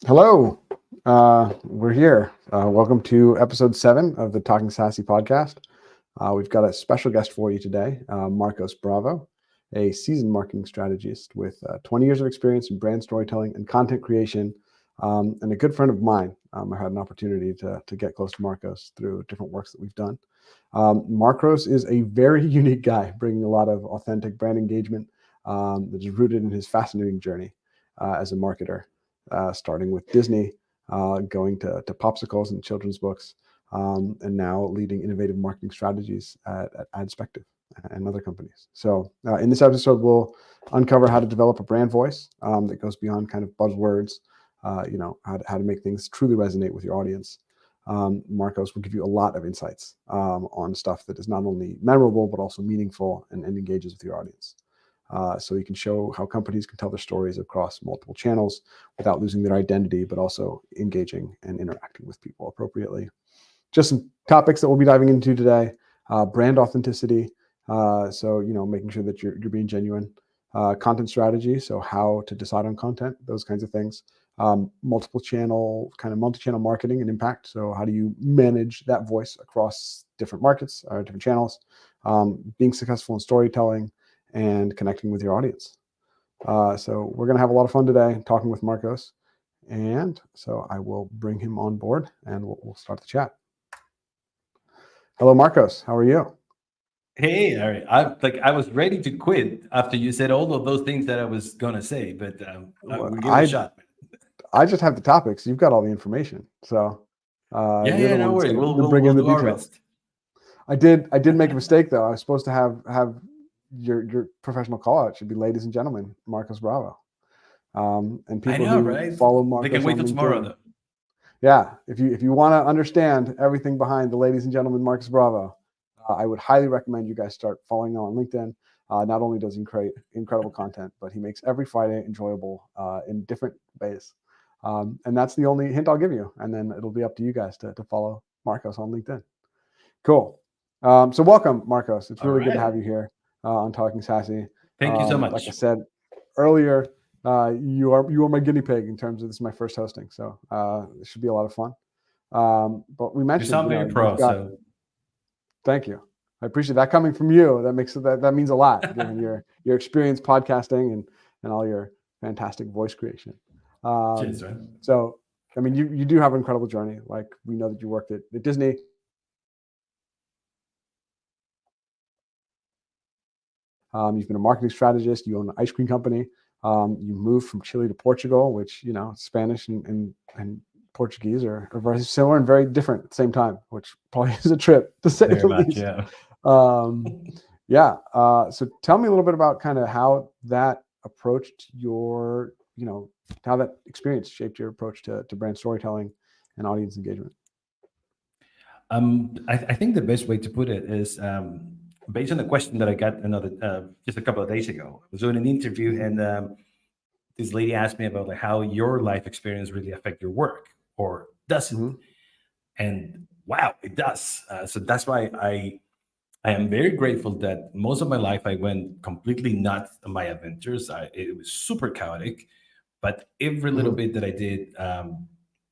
Hello, we're here. Welcome to episode 7 of the Talking SaaSy podcast. We've got a special guest for you today, Marcos Bravo, a seasoned marketing strategist with 20 years of experience in brand storytelling and content creation, and a good friend of mine. I had an opportunity to get close to Marcos through different works that we've done. Marcos is a very unique guy, bringing a lot of authentic brand engagement that is rooted in his fascinating journey as a marketer. Starting with Disney, going to popsicles and children's books, and now leading innovative marketing strategies at Adspective and other companies. So in this episode, we'll uncover how to develop a brand voice that goes beyond kind of buzzwords, how to make things truly resonate with your audience. Marcos will give you a lot of insights on stuff that is not only memorable, but also meaningful and engages with your audience. So you can show how companies can tell their stories across multiple channels without losing their identity, but also engaging and interacting with people appropriately. Just some topics that we'll be diving into today: brand authenticity, so making sure that you're being genuine; content strategy, so how to decide on content, those kinds of things; multi-channel marketing and impact, so how do you manage that voice across different markets or different channels; being successful in storytelling, and connecting with your audience. So we're going to have a lot of fun today talking with Marcos. And so I will bring him on board and we'll start the chat. Hello, Marcos. How are you? Hey, Ari, I was ready to quit after you said all of those things that I was gonna say, but we'll give it a shot. I just have the topics. You've got all the information. So you're the No one that's worries. going We'll to we'll bring we'll in the do our details. best. I did make a mistake though. I was supposed to have your professional call out should be ladies and gentlemen, Marcos Bravo. And I people know, who right? follow They can Marcos wait on till tomorrow, LinkedIn. though. Yeah, if you want to understand everything behind the ladies and gentlemen Marcos Bravo, I would highly recommend you guys start following him on LinkedIn. Not only does he create incredible content, but he makes every Friday enjoyable in different ways. And that's the only hint I'll give you. And then it'll be up to you guys to follow Marcos on LinkedIn. Cool. So welcome, Marcos. It's All really good to right. have you here on Talking SaaSy. Thank you so Like I much. said earlier, you are my guinea pig in terms of this is my first hosting, so it should be a lot of fun. But we You mentioned, sound very you've pro, got. so Thank you. I appreciate that coming from you. That means a lot, given your experience podcasting and all your fantastic voice creation. cheers, right? So, I mean, you do have an incredible journey. Like we know that you worked at Disney. You've been a marketing strategist. You own an ice cream company. You moved from Chile to Portugal, which Spanish and Portuguese are very similar and very different at the same time, which probably is a trip to say Very the much, least. yeah. Yeah. So tell me a little bit about kind of how that approached your, how that experience shaped your approach to brand storytelling and audience engagement. I think the best way to put it is based on the question that I got just a couple of days ago. I was doing an interview, and this lady asked me about like how your life experience really affect your work, or does it? Mm-hmm. And wow, it does. So that's why I am very grateful that most of my life I went completely nuts on my adventures. It was super chaotic, but every little Mm-hmm. bit that I did,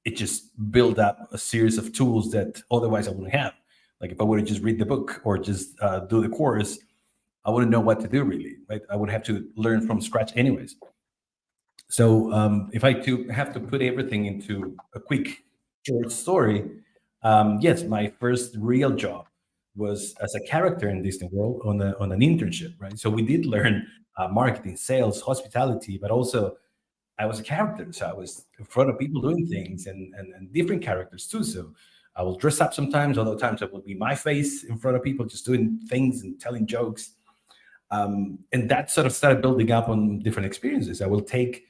it just built up a series of tools that otherwise I wouldn't have. Like if I would have just read the book or just do the course, I wouldn't know what to do really. Right? I would have to learn from scratch anyways. So if I have to put everything into a quick short story, yes, my first real job was as a character in Disney World on an internship, right? So we did learn marketing, sales, hospitality, but also I was a character, so I was in front of people doing things and different characters too. So I will dress up sometimes, other times it will be my face in front of people, just doing things and telling jokes. And that sort of started building up on different experiences. I will take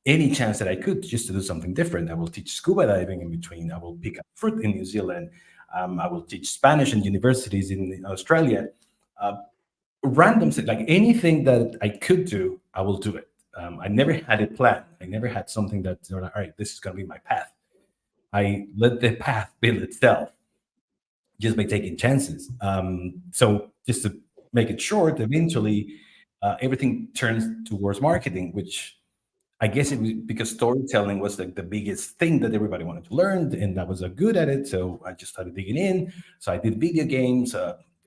any chance that I could just to do something different. I will teach scuba diving in between. I will pick up fruit in New Zealand. I will teach Spanish in universities in Australia. Uh, Random, like anything that I could do, I will do it. I never had a plan. I never had something that, all right, this is going to be my path. I let the path build itself just by taking chances. So just to make it short, eventually everything turns towards marketing, which I guess it was because storytelling was like the biggest thing that everybody wanted to learn, and I was good at it. So I just started digging in. So I did video games,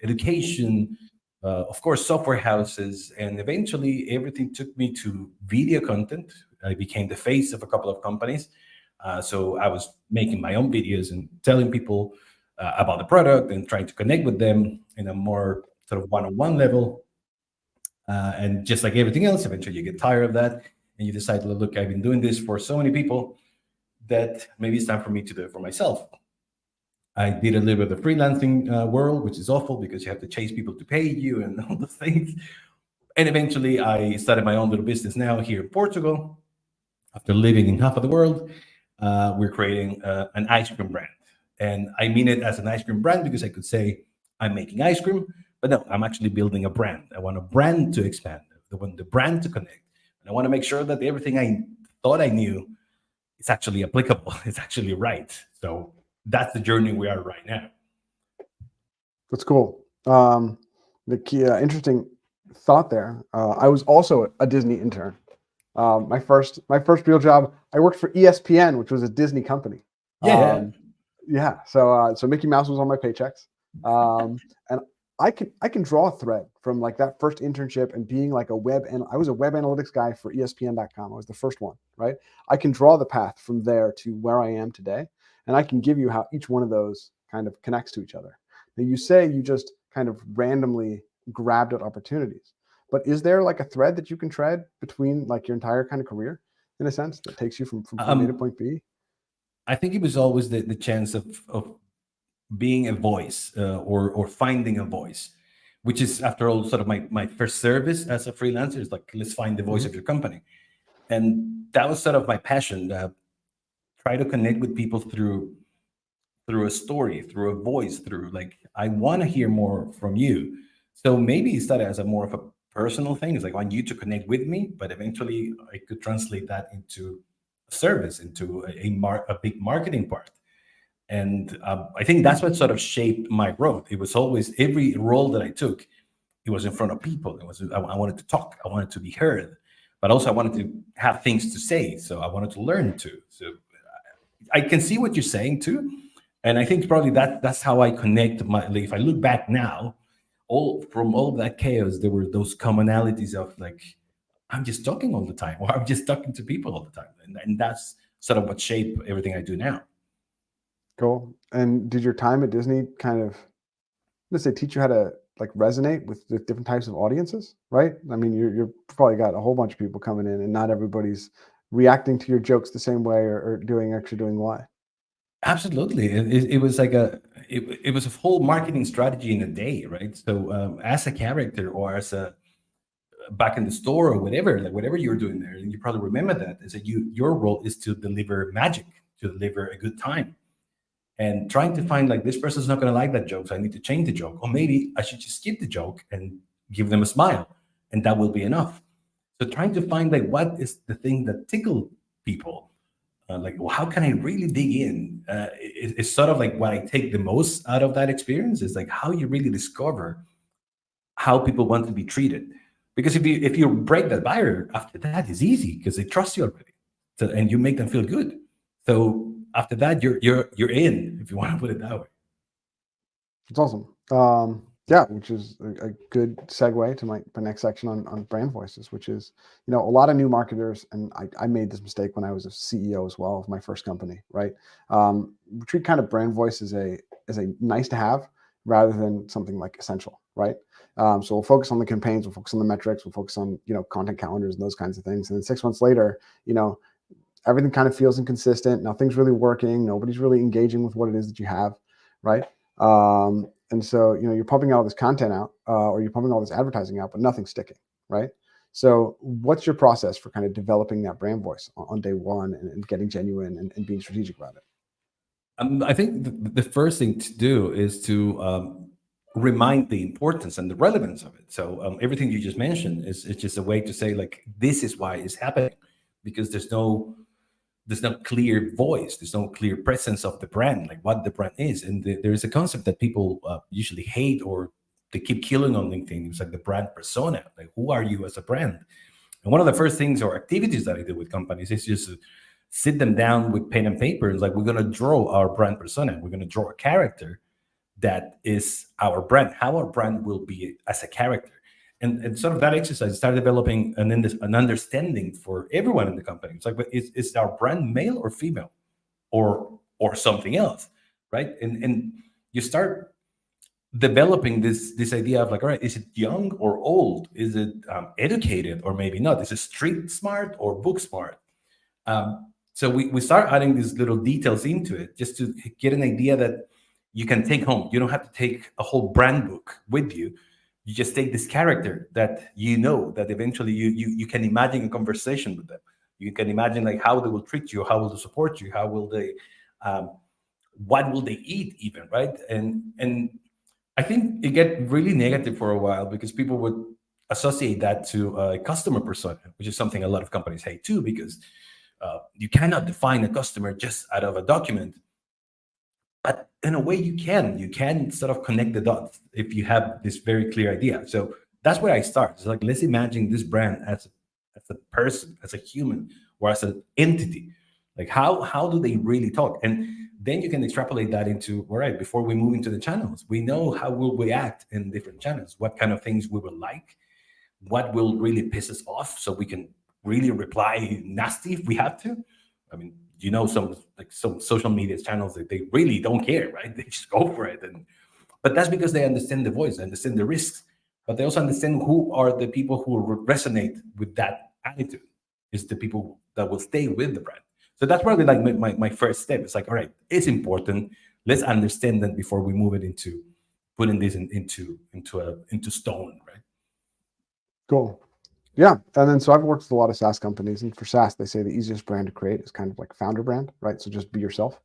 education, of course, software houses, and eventually everything took me to video content. I became the face of a couple of companies. So I was making my own videos and telling people about the product and trying to connect with them in a more sort of one-on-one level. And just like everything else, eventually you get tired of that and you decide, look, I've been doing this for so many people that maybe it's time for me to do it for myself. I did a little bit of the freelancing world, which is awful because you have to chase people to pay you and all the things. And eventually I started my own little business now here in Portugal. After living in half of the world, we're creating an ice cream brand. And I mean it as an ice cream brand because I could say I'm making ice cream, but no, I'm actually building a brand. I want a brand to expand, I want the brand to connect. And I want to make sure that everything I thought I knew is actually applicable, it's actually right. So that's the journey we are right now. That's cool. The key, interesting thought there. I was also a Disney intern. My first real job, I worked for ESPN, which was a Disney company. Yeah. Yeah. So Mickey Mouse was on my paychecks, and I can draw a thread from like that first internship and being like I was a web analytics guy for ESPN.com. I was the first one, right? I can draw the path from there to where I am today, and I can give you how each one of those kind of connects to each other. Now you say you just kind of randomly grabbed at opportunities, but is there like a thread that you can tread between like your entire kind of career in a sense that takes you from point A to point B? I think it was always the chance of being a voice or finding a voice, which is after all sort of my first service as a freelancer is like, let's find the voice of your company. And that was sort of my passion. Try to connect with people through a story, through a voice, through like, I want to hear more from you. So maybe it started as a more of a personal thing. It's like, I want you to connect with me, but eventually I could translate that into a service, into a big marketing part. And I think that's what sort of shaped my growth. It was always every role that I took, it was in front of people. It was I wanted to talk, I wanted to be heard, but also I wanted to have things to say. So I wanted to learn too. So I can see what you're saying too, and I think probably that's how I connect my. Like, if I look back now, all that chaos, there were those commonalities of like, I'm just talking all the time, or I'm just talking to people all the time, and that's sort of what shaped everything I do now. Cool. And did your time at Disney kind of, let's say, teach you how to like resonate with the different types of audiences, right? I mean, you're probably got a whole bunch of people coming in, and not everybody's reacting to your jokes the same way or doing why. Absolutely, it was like it was a whole marketing strategy in a day, right? So as a character or as a back in the store or whatever, like whatever you're doing there, and you probably remember that is that your role is to deliver magic, to deliver a good time, and trying to find like this person's not going to like that joke, so I need to change the joke, or maybe I should just skip the joke and give them a smile, and that will be enough. So trying to find like what is the thing that tickle people, like well, how can I really dig in? It's sort of like what I take the most out of that experience is like how you really discover how people want to be treated. Because if you break that barrier, after that is easy because they trust you already, so, and you make them feel good. So after that, you're in, if you want to put it that way. It's awesome. Yeah, which is a good segue to my next section on brand voices, which is, a lot of new marketers, and I made this mistake when I was a CEO as well of my first company, right? We treat kind of brand voice as a nice to have rather than something like essential, right? So we'll focus on the campaigns, we'll focus on the metrics, we'll focus on, content calendars and those kinds of things. And then 6 months later, everything kind of feels inconsistent. Nothing's really working. Nobody's really engaging with what it is that you have, right? And so, you're pumping all this content out, or you're pumping all this advertising out, but nothing's sticking, right? So what's your process for kind of developing that brand voice on day one and getting genuine and being strategic about it? I think the first thing to do is to remind the importance and the relevance of it. So everything you just mentioned is just a way to say like this is why it's happening, because there's no clear voice, there's no clear presence of the brand, like what the brand is. And there is a concept that people usually hate or they keep killing on LinkedIn. It's like the brand persona. Like, who are you as a brand? And one of the first things or activities that I do with companies is just to sit them down with pen and paper. It's like, we're going to draw our brand persona. We're going to draw a character that is our brand, how our brand will be as a character. And sort of that exercise started developing an understanding for everyone in the company. It's like, but is our brand male or female, or something else, right? And you start developing this idea of like, all right, is it young or old? Is it educated or maybe not? Is it street smart or book smart? So we start adding these little details into it just to get an idea that you can take home. You don't have to take a whole brand book with you. You just take this character that that eventually you can imagine a conversation with them. You can imagine like how they will treat you, how will they support you, how will they, what will they eat even, right? And I think it get really negative for a while because people would associate that to a customer persona, which is something a lot of companies hate too, because you cannot define a customer just out of a document. But in a way, you can sort of connect the dots if you have this very clear idea. So that's where I start. It's like, let's imagine this brand as a person, as a human, or as an entity. Like, how do they really talk? And then you can extrapolate that into, all right, before we move into the channels, we know how will we act in different channels, what kind of things we will like, what will really piss us off, so we can really reply nasty if we have to. I mean, some social media channels that they really don't care, right? They just go for it. But that's because they understand the voice, they understand the risks, but they also understand who are the people who resonate with that attitude. Is the people that will stay with the brand. So that's probably like my first step. It's like, all right, it's important. Let's understand that before we move it into putting this into stone, right? Cool. Yeah. And then so I've worked with a lot of SaaS companies, and for SaaS, they say the easiest brand to create is kind of like founder brand, right? So just be yourself.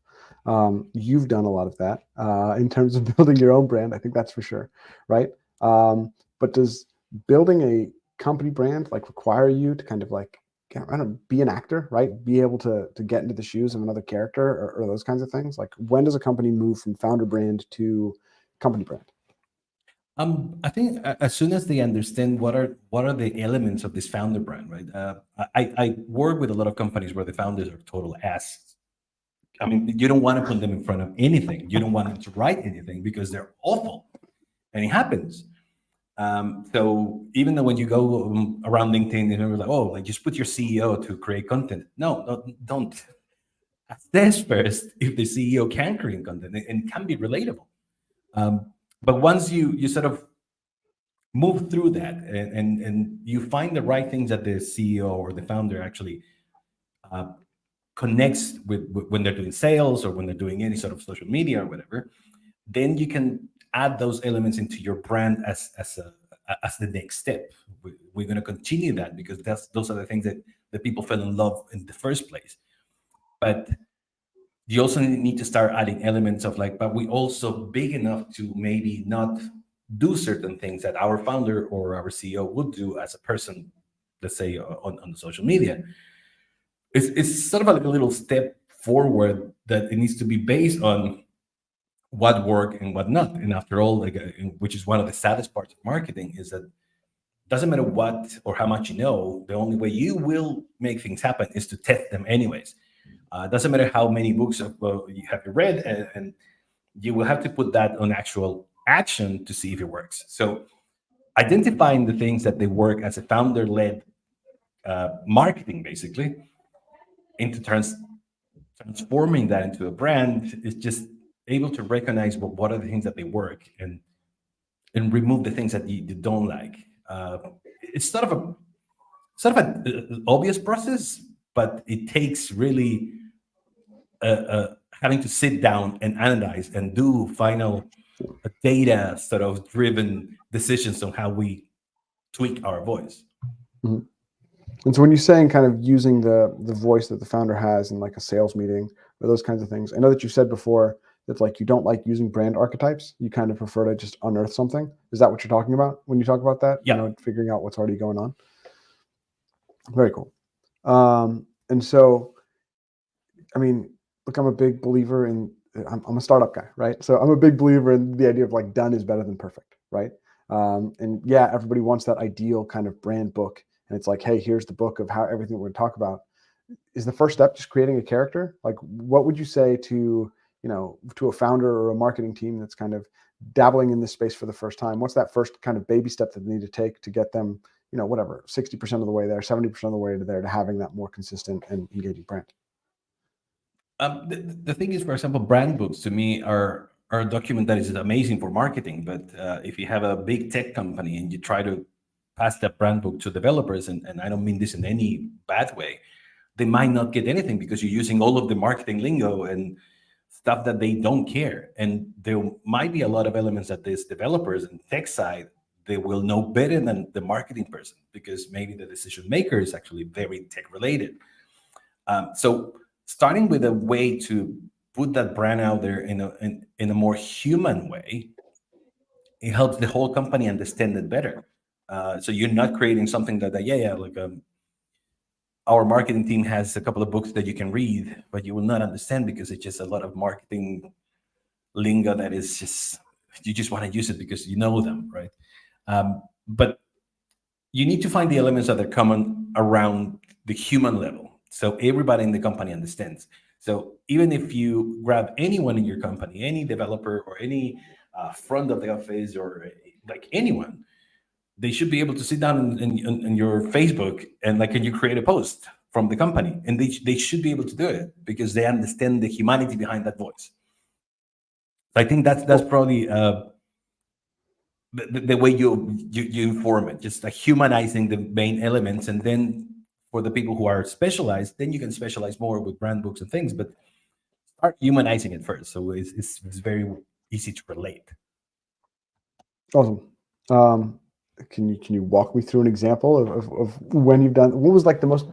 You've done a lot of that in terms of building your own brand. I think that's for sure, right? But does building a company brand like require you to kind of like, I don't know, be an actor, right? Be able to get into the shoes of another character, or those kinds of things? Like, when does a company move from founder brand to company brand? I think as soon as they understand what are the elements of this founder brand, right? I work with a lot of companies where the founders are total asses. I mean, you don't want to put them in front of anything. You don't want them to write anything because they're awful, and it happens. So even though when you go around LinkedIn, they're like, oh, like just put your CEO to create content. No, don't. Assess first if the CEO can create content and can be relatable. But once you sort of move through that, and you find the right things that the CEO or the founder actually connects with when they're doing sales or when they're doing any sort of social media or whatever, then you can add those elements into your brand as the next step. We're going to continue that because those are the things that people fell in love in the first place. But you also need to start adding elements of like, but we also big enough to maybe not do certain things that our founder or our CEO would do as a person, let's say on the social media. It's sort of like a little step forward that it needs to be based on what work and what not. And after all, like, which is one of the saddest parts of marketing, is that doesn't matter what or how much you know, the only way you will make things happen is to test them anyways. Doesn't matter how many books you have read, and you will have to put that on actual action to see if it works. So identifying the things that they work as a founder-led marketing, basically, into transforming that into a brand, is just able to recognize what are the things that they work, and remove the things that you don't like. It's sort of an obvious process, but it takes really having to sit down and analyze and do final data sort of driven decisions on how we tweak our voice. Mhm. And so when you're saying kind of using the voice that the founder has in like a sales meeting or those kinds of things, I know that you said before that like you don't like using brand archetypes. You kind of prefer to just unearth something. Is that what you're talking about when you talk about that? Yeah. You know, figuring out what's already going on. Very cool. And so, I mean, look, I'm a big believer in, I'm a startup guy, right? So I'm a big believer in the idea of like done is better than perfect, right? And yeah, everybody wants that ideal kind of brand book and it's like, hey, here's the book of how everything we're going to talk about. Is the first step just creating a character? Like, what would you say to, to a founder or a marketing team that's kind of dabbling in this space for the first time? What's that first kind of baby step that they need to take to get them, whatever, 60% of the way there, 70% of the way to there, to having that more consistent and engaging brand? The thing is, for example, brand books to me are a document that is amazing for marketing. But if you have a big tech company and you try to pass that brand book to developers, and I don't mean this in any bad way, they might not get anything because you're using all of the marketing lingo and stuff that they don't care. And there might be a lot of elements that these developers and tech side, they will know better than the marketing person, because maybe the decision maker is actually very tech related. So starting with a way to put that brand out there in a more human way, it helps the whole company understand it better. So you're not creating something that like our marketing team has a couple of books that you can read, but you will not understand because it's just a lot of marketing lingo that is just, you just want to use it because you know them, right? But you need to find the elements that are common around the human level, so everybody in the company understands. So even if you grab anyone in your company, any developer or any front of the office or like anyone, they should be able to sit down in your Facebook and like, can you create a post from the company? And they should be able to do it because they understand the humanity behind that voice. So I think that's probably the way you inform it, just like humanizing the main elements. And then for the people who are specialized, then you can specialize more with brand books and things, but start humanizing it first. So it's very easy to relate. Awesome. Can you walk me through an example of when you've done, what was like the most,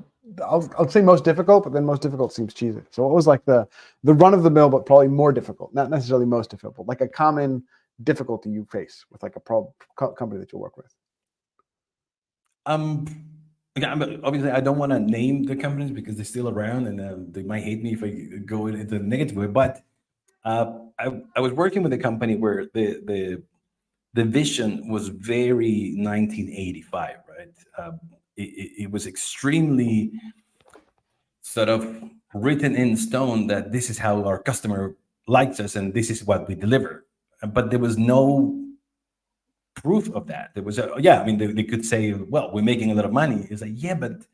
I'll say most difficult, but then most difficult seems cheesy. So what was like the run of the mill, but probably more difficult, not necessarily most difficult, like a common difficulty you face with like a company that you work with? Again, but obviously I don't want to name the companies because they're still around, and they might hate me if I go into the negative way. But I was working with a company where the vision was very 1985, right? It was extremely sort of written in stone that this is how our customer likes us and this is what we deliver. But there was no proof of that. There was I mean, they could say, well, we're making a lot of money. It's like, yeah, but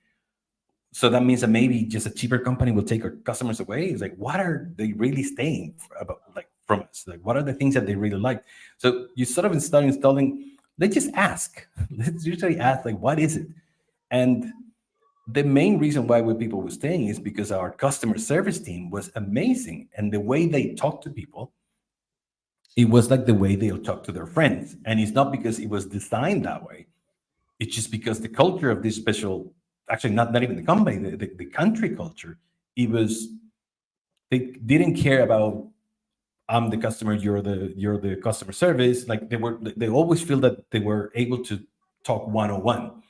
so that means that maybe just a cheaper company will take our customers away. It's like, what are they really staying from us? Like, what are the things that they really like? So you sort of start installing. Let's just ask. Let's usually ask, like, what is it? And the main reason why people were staying is because our customer service team was amazing, and the way they talk to people, it was like the way they'll talk to their friends. And it's not because it was designed that way. It's just because the culture of this special, actually not even the company, the country culture, it was, they didn't care about, I'm the customer, you're the customer service. Like they always feel that they were able to talk one-on-one.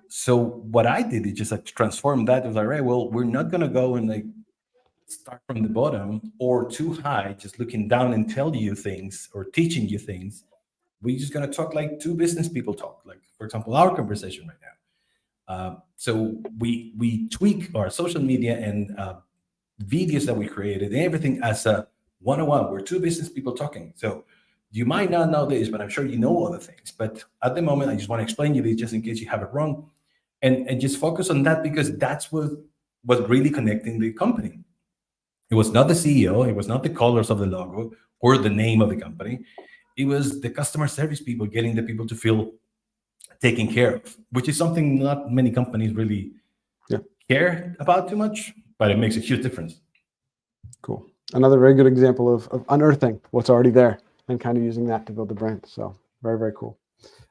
So what I did is just like transform that. It was like, right, well, we're not gonna go and like start from the bottom or too high, just looking down and tell you things or teaching you things. We're just gonna talk like two business people talk, like for example, our conversation right now. So we tweak our social media and videos that we created and everything as a one-on-one. We're two business people talking. So you might not know this, but I'm sure you know other things. But at the moment, I just want to explain you this just in case you have it wrong, and just focus on that because that's what was really connecting the company. It was not the CEO, it was not the colors of the logo or the name of the company. It was the customer service people getting the people to feel taken care of, which is something not many companies really care about too much, but it makes a huge difference. Cool. Another very good example of unearthing what's already there and kind of using that to build the brand. So very, very cool.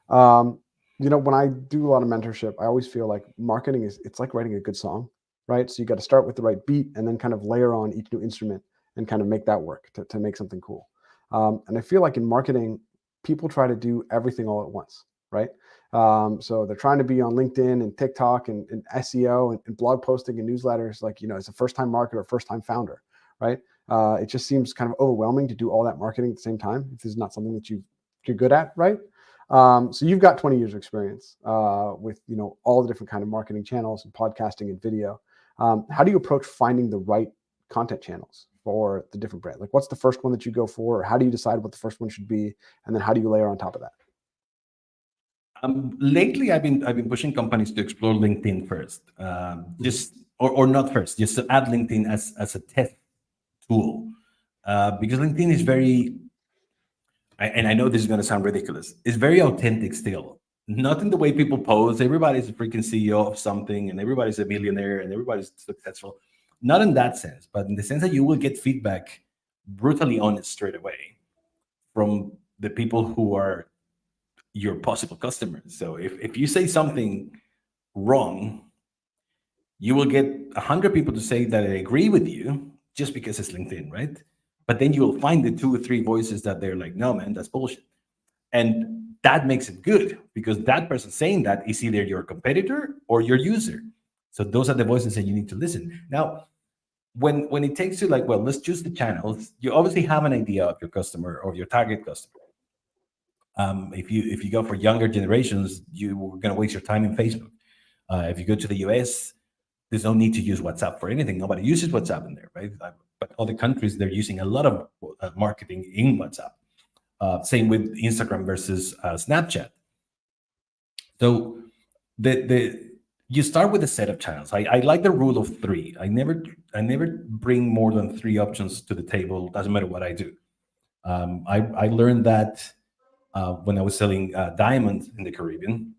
When I do a lot of mentorship, I always feel like marketing it's like writing a good song, right? So you got to start with the right beat and then kind of layer on each new instrument and kind of make that work to make something cool. And I feel like in marketing, people try to do everything all at once, right? So they're trying to be on LinkedIn and TikTok and SEO and blog posting and newsletters, like, as a first-time marketer, first-time founder, right? It just seems kind of overwhelming to do all that marketing at the same time if this is not something that you're good at, right? So you've got 20 years of experience with all the different kind of marketing channels and podcasting and video. How do you approach finding the right content channels for the different brands? Like, what's the first one that you go for, or how do you decide what the first one should be, and then how do you layer on top of that? Lately, I've been pushing companies to explore LinkedIn first, just or not first, just to add LinkedIn as a test tool, because LinkedIn is very, and I know this is going to sound ridiculous, it's very authentic still. Not in the way people pose. Everybody's a freaking CEO of something, and everybody's a millionaire, and everybody's successful. Not in that sense, but in the sense that you will get feedback brutally honest straight away from the people who are your possible customers. So if you say something wrong, you will get 100 people to say that they agree with you just because it's LinkedIn, right? But then you will find the 2 or 3 voices that they're like, no, man, that's bullshit. And that makes it good because that person saying that is either your competitor or your user. So those are the voices that you need to listen. Now, when it takes to like, well, let's choose the channels, you obviously have an idea of your customer or your target customer. If you go for younger generations, you're going to waste your time in Facebook. If you go to the US, there's no need to use WhatsApp for anything. Nobody uses WhatsApp in there, right? But other countries, they're using a lot of marketing in WhatsApp. Same with Instagram versus Snapchat. So the you start with a set of channels. I like the rule of 3. I never bring more than 3 options to the table. Doesn't matter what I do. I learned that when I was selling diamonds in the Caribbean.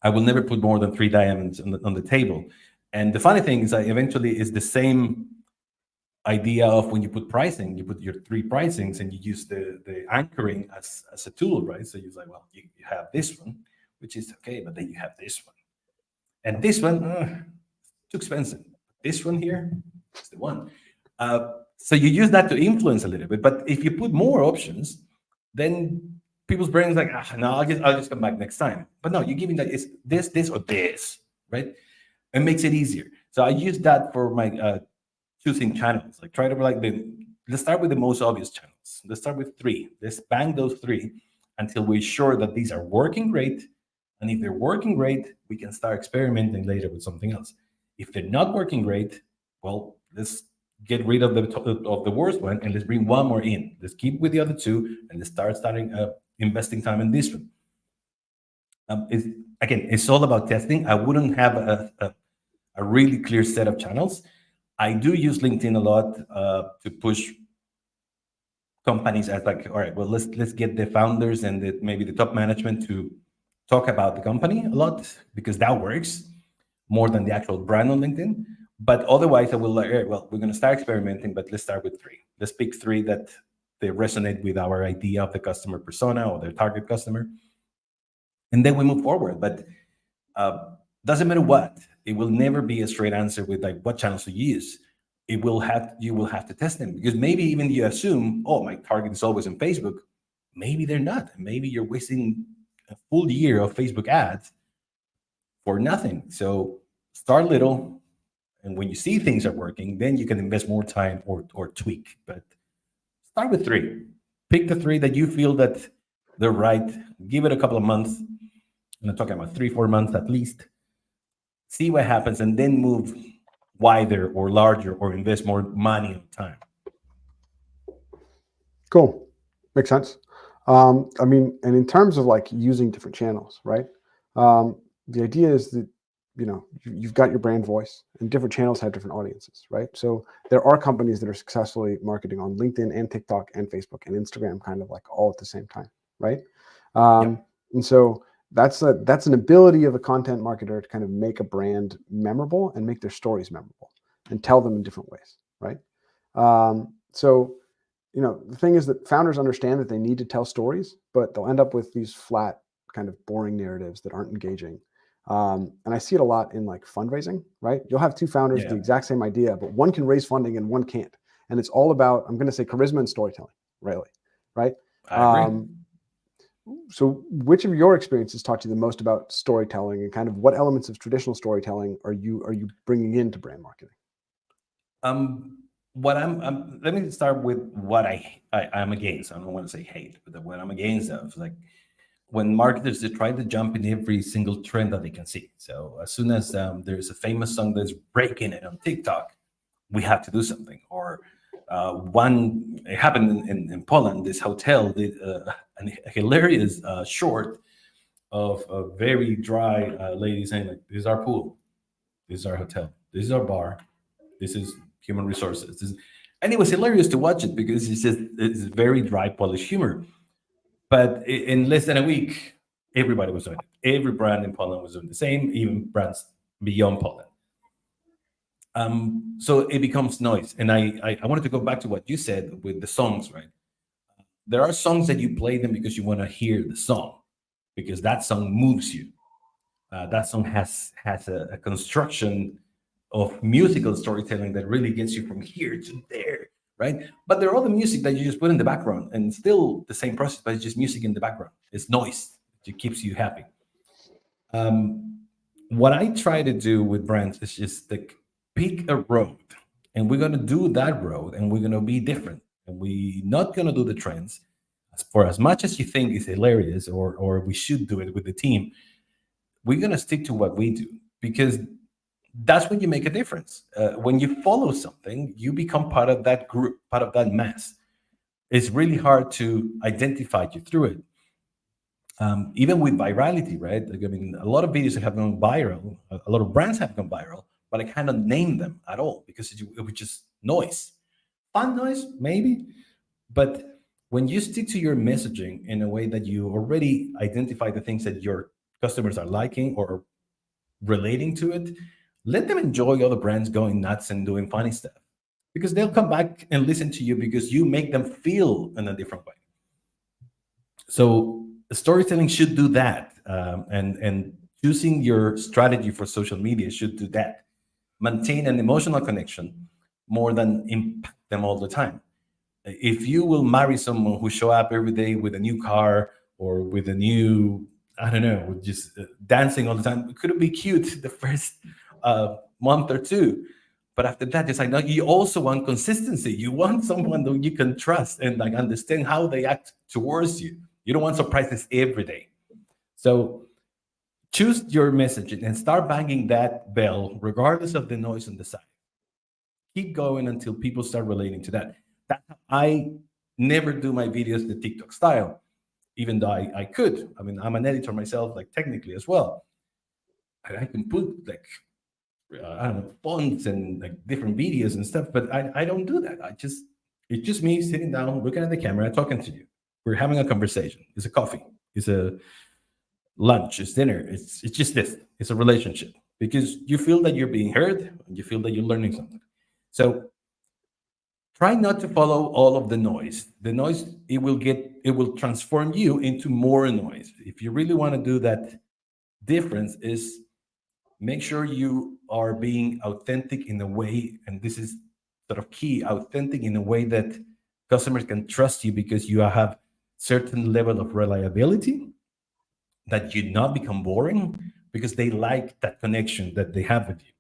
I will never put more than 3 diamonds on the table. And the funny thing is that eventually it's the same idea of when you put pricing, you put your 3 pricings and you use the anchoring as a tool, right? So you're like, well, you have this one, which is okay, but then you have this one. And this one, too expensive. This one here is the one. So you use that to influence a little bit. But if you put more options, then people's brains like, no, I'll just come back next time. But no, you're giving that it's this, or this, right? It makes it easier. So I use that for my choosing channels. Like try to like let's start with the most obvious channels. Let's start with 3. Let's bang those 3 until we're sure that these are working great. And if they're working great, we can start experimenting later with something else. If they're not working great, well, let's get rid of the worst one and let's bring one more in. Let's keep with the other 2 and let's starting investing time in this one. It's all about testing. I wouldn't have a really clear set of channels. I do use LinkedIn a lot to push companies as like, all right, well, let's get the founders and maybe the top management to talk about the company a lot because that works more than the actual brand on LinkedIn. But otherwise, I will like, all right, well, we're going to start experimenting, but let's start with 3. Let's pick 3 that they resonate with our idea of the customer persona or their target customer, and then we move forward. But doesn't matter what, it will never be a straight answer with like what channels to use. You will have to test them because maybe even you assume, oh, my target is always on Facebook. Maybe they're not. Maybe you're wasting a full year of Facebook ads for nothing. So start little, and when you see things are working, then you can invest more time or tweak. But start with 3. Pick the 3 that you feel that they're right. Give it a couple of months. I'm talking about 3-4 months at least. See what happens, and then move wider or larger or invest more money and time. Cool. Makes sense. I mean, and in terms of like using different channels, right? The idea is that, you've got your brand voice and different channels have different audiences, right? So there are companies that are successfully marketing on LinkedIn and TikTok and Facebook and Instagram kind of like all at the same time, right? Yep. And so that's an ability of a content marketer to kind of make a brand memorable and make their stories memorable and tell them in different ways, right? So the thing is that founders understand that they need to tell stories, but they'll end up with these flat, kind of boring narratives that aren't engaging. And I see it a lot in like fundraising, right? You'll have 2 founders with the exact same idea, but one can raise funding and one can't. And it's all about, I'm going to say, charisma and storytelling, really, right? I agree. So which of your experiences taught you the most about storytelling, and kind of what elements of traditional storytelling are you bringing into brand marketing? What let me start with what I'm against. I don't want to say hate, but what I'm against of like when marketers, they try to jump in every single trend that they can see. So as soon as there's a famous song that's breaking it on TikTok, we have to do something. Or one, it happened in Poland. This hotel did a hilarious short of a very dry lady saying, like, "This is our pool, this is our hotel, this is our bar, this is human resources." And it was hilarious to watch it because it's very dry Polish humor. But in less than a week, everybody was doing it. Every brand in Poland was doing the same, even brands beyond Poland. So it becomes noise. And I wanted to go back to what you said with the songs, right? There are songs that you play them because you want to hear the song, because that song moves you. That song has a construction of musical storytelling that really gets you from here to there, right? But there are other music that you just put in the background, and still the same process, but it's just music in the background. It's noise. It keeps you happy. What I try to do with brands is just like pick a road, and we're gonna do that road, and we're gonna be different, and we're not gonna do the trends. For as much as you think is hilarious, or we should do it with the team, we're gonna stick to what we do, because that's when you make a difference. When you follow something, you become part of that group, part of that mass. It's really hard to identify you through it. Even with virality, right? Like, I mean, a lot of videos have gone viral, a lot of brands have gone viral, but I cannot name them at all because it was just noise. Fun noise, maybe, but when you stick to your messaging in a way that you already identify the things that your customers are liking or relating to it, let them enjoy other brands going nuts and doing funny stuff, because they'll come back and listen to you because you make them feel in a different way. So storytelling should do that, and choosing your strategy for social media should do that. Maintain an emotional connection more than impact them all the time. If you will marry someone who show up every day with a new car or with a new, I don't know, with just dancing all the time, it could be cute the first month or two, but after that, it's like, no, you also want consistency. You want someone that you can trust and like understand how they act towards you. You don't want surprises every day. So choose your messaging and start banging that bell regardless of the noise on the side. Keep going until people start relating to that. That's how I never do my videos the TikTok style, even though I could. I mean, I'm an editor myself, like technically as well. I can put like, I don't know, fonts and like different videos and stuff, but I don't do that. It's just me sitting down, looking at the camera, talking to you. We're having a conversation. It's a coffee. It's a lunch. It's dinner. It's just this. It's a relationship, because you feel that you're being heard and you feel that you're learning something. So try not to follow all of the noise. The noise, it will transform you into more noise. If you really want to do that, difference is make sure you are being authentic in a way, and this is sort of key, authentic in a way that customers can trust you, because you have certain level of reliability, that you not become boring because they like that connection that they have with you.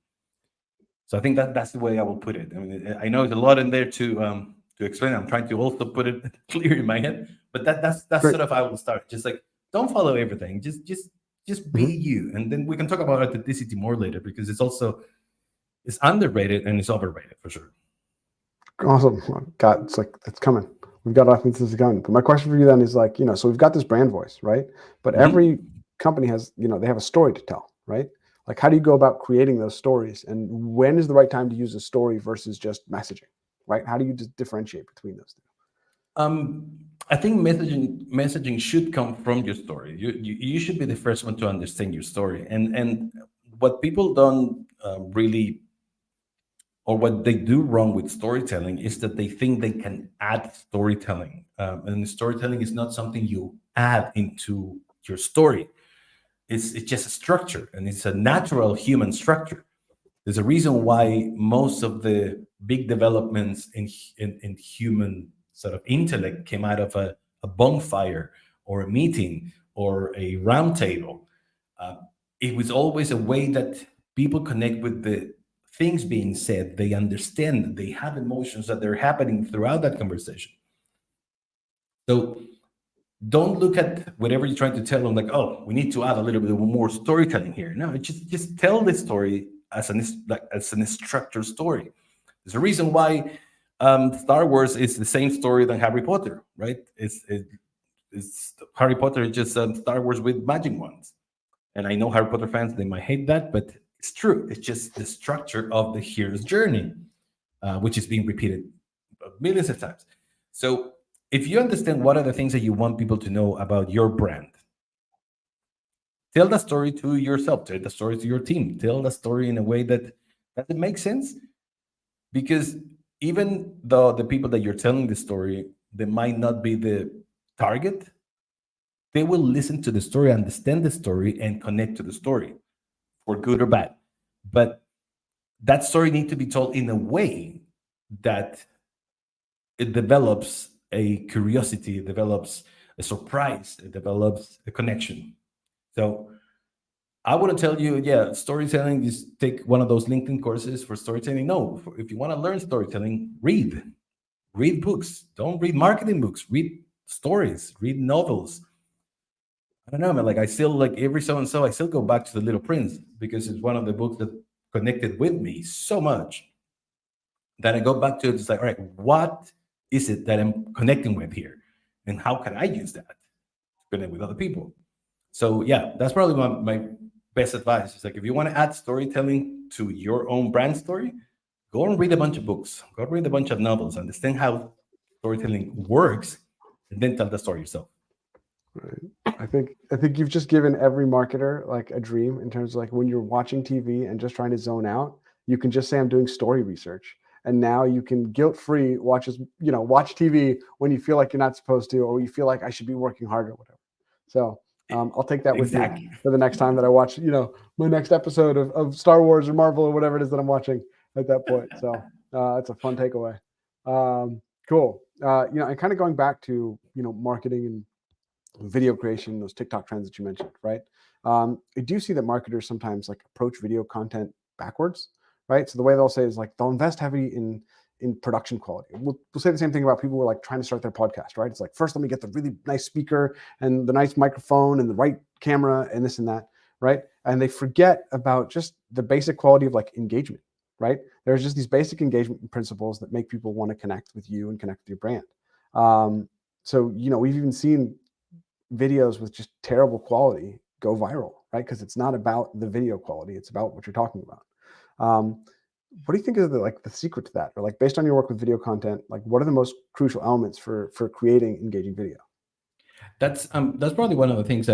So I think that that's the way I will put it. I mean, I know there's a lot in there to explain. I'm trying to also put it clear in my head, but that's Great. sort of how I will start. Just like, don't follow everything. Just be Mhm. you, and then we can talk about authenticity more later, because it's underrated and it's overrated for sure. Awesome. Got it's like it's coming. We've got authenticity coming. But my question for you then is like, so we've got this brand voice, right? But every Mhm. company has, they have a story to tell, right? Like, how do you go about creating those stories? And when is the right time to use a story versus just messaging, right? How do you just differentiate between those two? I think messaging should come from your story. You should be the first one to understand your story, and what people don't really, or what they do wrong with storytelling, is that they think they can add storytelling, and storytelling is not something you add into your story. It's just a structure, and it's a natural human structure. There's a reason why most of the big developments in human sort of intellect came out of a bonfire or a meeting or a round table. Uh, it was always a way that people connect with the things being said. They understand, they have emotions that they're happening throughout that conversation. So Don't look at whatever you're trying to tell them like, oh, we need to add a little bit more storytelling here. No, just tell the story as an structured story. There's a reason why Star Wars is the same story than Harry Potter, right? It's Harry Potter is just Star Wars with magic wands. And I know Harry Potter fans, they might hate that, but it's true. It's just the structure of the hero's journey, which is being repeated millions of times. So if you understand what are the things that you want people to know about your brand, tell the story to yourself, tell the story to your team, tell the story in a way that it makes sense. Because even though the people that you're telling the story, they might not be the target, they will listen to the story, understand the story, and connect to the story for good or bad. But that story needs to be told in a way that it develops a curiosity, it develops a surprise, it develops a connection. So I wouldn't tell you, yeah, storytelling, just take one of those LinkedIn courses for storytelling. No, if you want to learn storytelling, read books. Don't read marketing books, read stories, read novels. I don't know, man. Like I still like every so and so, I still go back to The Little Prince because it's one of the books that connected with me so much that I go back to it. It's like, all right, what is it that I'm connecting with here? And how can I use that to connect with other people? So yeah, that's probably my best advice. It's like if you want to add storytelling to your own brand story, go and read a bunch of books, go read a bunch of novels, understand how storytelling works, and then tell the story yourself. Right. I think you've just given every marketer like a dream in terms of like when you're watching TV and just trying to zone out, you can just say I'm doing story research. And now you can guilt-free watch TV when you feel like you're not supposed to, or you feel like I should be working harder or whatever. So I'll take that with me Exactly. for the next time that I watch, my next episode of Star Wars or Marvel or whatever it is that I'm watching at that point. So it's a fun takeaway. Cool. And kind of going back to, marketing and video creation, those TikTok trends that you mentioned, right? I do see that marketers sometimes like approach video content backwards, right? So the way they'll say is like they'll invest heavy in production quality. We'll say the same thing about people who are like trying to start their podcast, right? It's like first let me get the really nice speaker and the nice microphone and the right camera and this and that, right? And they forget about just the basic quality of like engagement, right? There's just these basic engagement principles that make people want to connect with you and connect with your brand. So we've even seen videos with just terrible quality go viral, right? Because it's not about the video quality; it's about what you're talking about. What do you think is the secret to that, or like based on your work with video content, like what are the most crucial elements for creating engaging video? That's probably one of the things